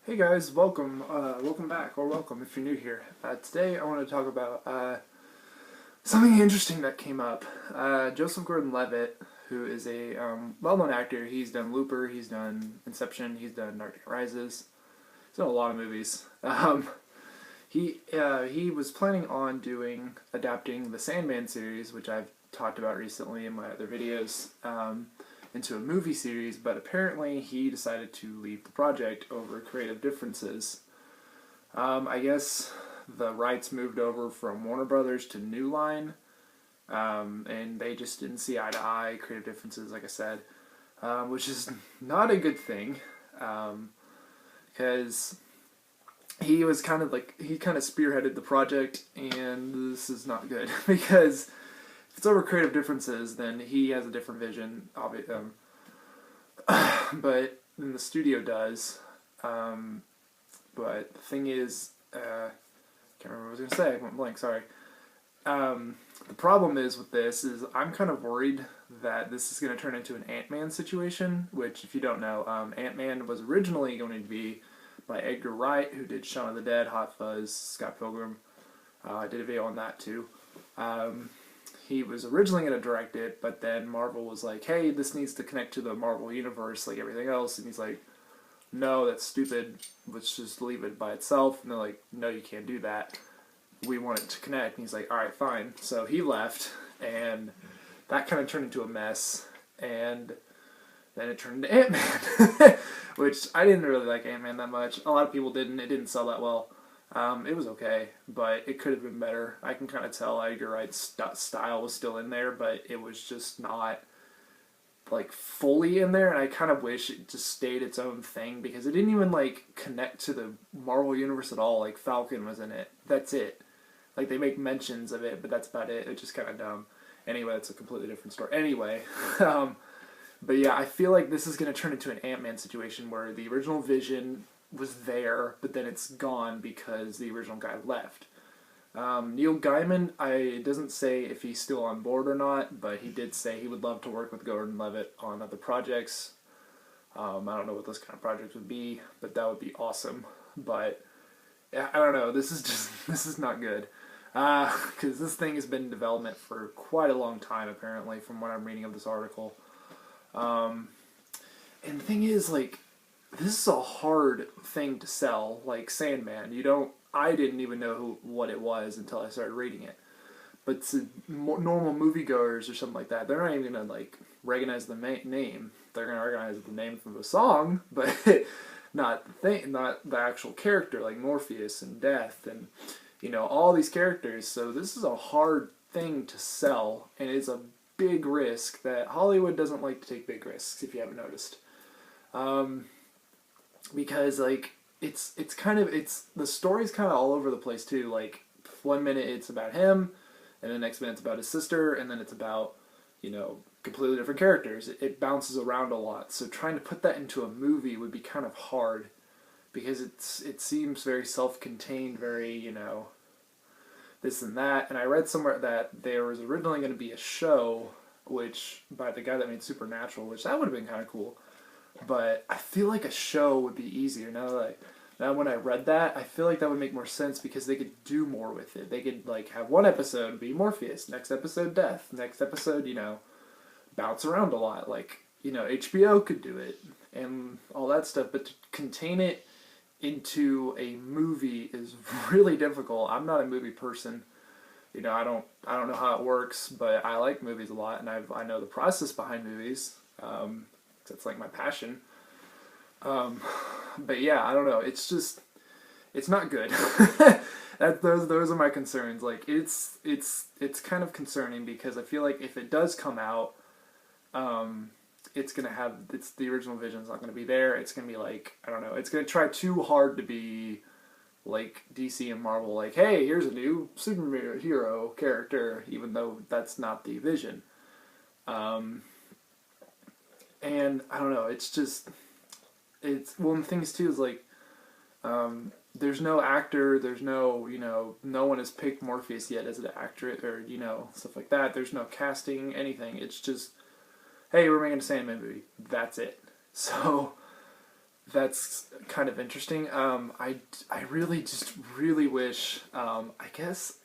Hey guys, welcome back, or welcome if you're new here. Today I want to talk about something interesting that came up. Joseph Gordon-Levitt, who is a well-known actor, he's done Looper, he's done Inception, he's done Dark Knight Rises, he's done a lot of movies. He was planning on adapting the Sandman series, which I've talked about recently in my other videos, into a movie series, but apparently he decided to leave the project over creative differences. I guess the rights moved over from Warner Brothers to New Line, and they just didn't see eye to eye, creative differences, like I said, which is not a good thing, because he kind of spearheaded the project, and this is not good because if it's over creative differences, then he has a different vision, but then the studio does. But the thing is, can't remember what I was gonna say. I went blank. Sorry. The problem is with this is I'm kind of worried that this is going to turn into an Ant-Man situation, which, if you don't know, Ant-Man was originally going to be by Edgar Wright, who did Shaun of the Dead, Hot Fuzz, Scott Pilgrim. I did a video on that too. He was originally going to direct it, but then Marvel was like, hey, this needs to connect to the Marvel universe like everything else. And he's like, no, that's stupid. Let's just leave it by itself. And they're like, no, you can't do that. We want it to connect. And he's like, all right, fine. So he left, and that kind of turned into a mess. And then it turned into Ant-Man, which I didn't really like Ant-Man that much. A lot of people didn't. It didn't sell that well. It was okay, but it could have been better. I can kind of tell Edgar Wright's style was still in there, but it was just not like fully in there, and I kind of wish it just stayed its own thing because it didn't even like connect to the Marvel universe at all. Like Falcon was in it. That's it. Like they make mentions of it, but that's about it. It's just kind of dumb. Anyway, it's a completely different story. Anyway, but yeah, I feel like this is going to turn into an Ant-Man situation where the original vision was there, but then it's gone because the original guy left. Neil Gaiman, it doesn't say if he's still on board or not, but he did say he would love to work with Gorden-Levitt on other projects. I don't know what those kind of projects would be, but that would be awesome. But I don't know. This is not good because this thing has been in development for quite a long time, apparently, from what I'm reading of this article. And the thing is, like, this is a hard thing to sell, like Sandman. I didn't even know what it was until I started reading it. But to normal moviegoers or something like that, they're not even gonna like recognize the name. They're gonna recognize the name from the song, but not not the actual character, like Morpheus and Death, and all these characters. So this is a hard thing to sell, and it's a big risk that Hollywood doesn't like to take big risks. If you haven't noticed. Because like it's the story's kind of all over the place too. Like 1 minute it's about him, and the next minute it's about his sister, and then it's about completely different characters. It bounces around a lot. So trying to put that into a movie would be kind of hard because it seems very self-contained, very this and that. And I read somewhere that there was originally going to be a show, which by the guy that made Supernatural, which that would have been kind of cool. But I feel like a show would be easier now when I read that, I feel like that would make more sense because they could do more with it. They could like have one episode be Morpheus, next episode Death, next episode bounce around a lot. Like HBO could do it and all that stuff, but to contain it into a movie is really difficult. I'm not a movie person. I don't know how it works, but I like movies a lot, and I know the process behind movies. It's like my passion. But yeah, I don't know. It's not good. Those are my concerns. Like it's kind of concerning because I feel like if it does come out, the original vision's not going to be there. It's going to be like, I don't know. It's going to try too hard to be like DC and Marvel. Like, hey, here's a new superhero character, even though that's not the vision. And I don't know, one of the things too is like, there's no actor, there's no, no one has picked Morpheus yet as an actor, or, stuff like that. There's no casting, anything. It's just, hey, we're making a Sandman movie. That's it. So, that's kind of interesting. I really just really wish, I guess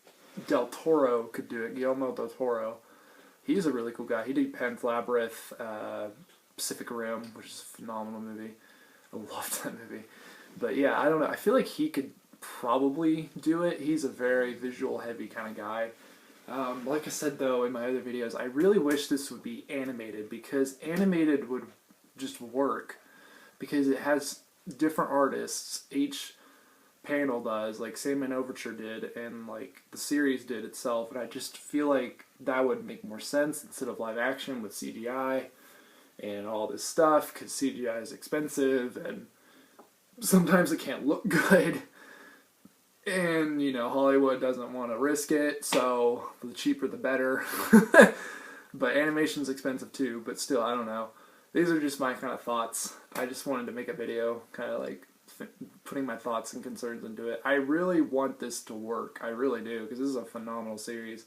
Del Toro could do it. Guillermo del Toro. He's a really cool guy. He did Pan's Labyrinth, Pacific Rim, which is a phenomenal movie. I loved that movie. But yeah, I don't know. I feel like he could probably do it. He's a very visual heavy kind of guy. Like I said though in my other videos, I really wish this would be animated, because animated would just work, because it has different artists. Each panel does, like Sandman Overture did, and like the series did itself, and I just feel like that would make more sense instead of live action with CGI and all this stuff, because CGI is expensive and sometimes it can't look good, and you know Hollywood doesn't want to risk it, so the cheaper the better. But animation's expensive too, but still, I don't know. These are just my kind of thoughts. I just wanted to make a video kind of like putting my thoughts and concerns into it. I really want this to work. I really do, because this is a phenomenal series.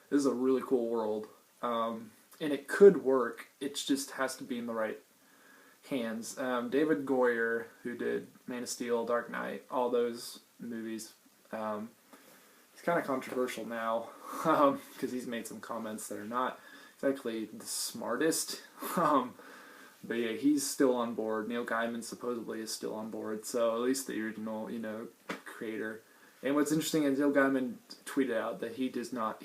This is a really cool world. And it could work. It just has to be in the right hands. David Goyer, who did Man of Steel, Dark Knight, all those movies, he's kind of controversial now, because he's made some comments that are not exactly the smartest. But yeah, he's still on board. Neil Gaiman supposedly is still on board, so at least the original, creator. And what's interesting is Neil Gaiman tweeted out that he does not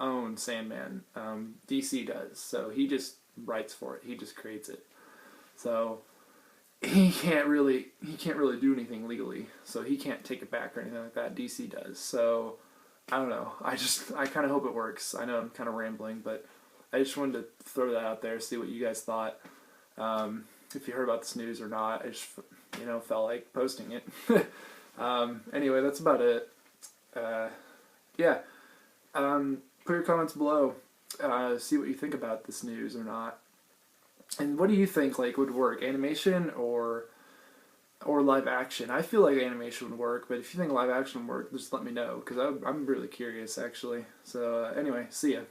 own Sandman. DC does, so he just writes for it. He just creates it. So he can't really do anything legally. So he can't take it back or anything like that. DC does. So I don't know. I kind of hope it works. I know I'm kind of rambling, but I just wanted to throw that out there, see what you guys thought. If you heard about this news or not, I just, felt like posting it. Anyway, that's about it. Yeah. Put your comments below. See what you think about this news or not. And what do you think, would work? Animation or live action? I feel like animation would work, but if you think live action would work, just let me know, because I'm really curious, actually. So, anyway, see ya.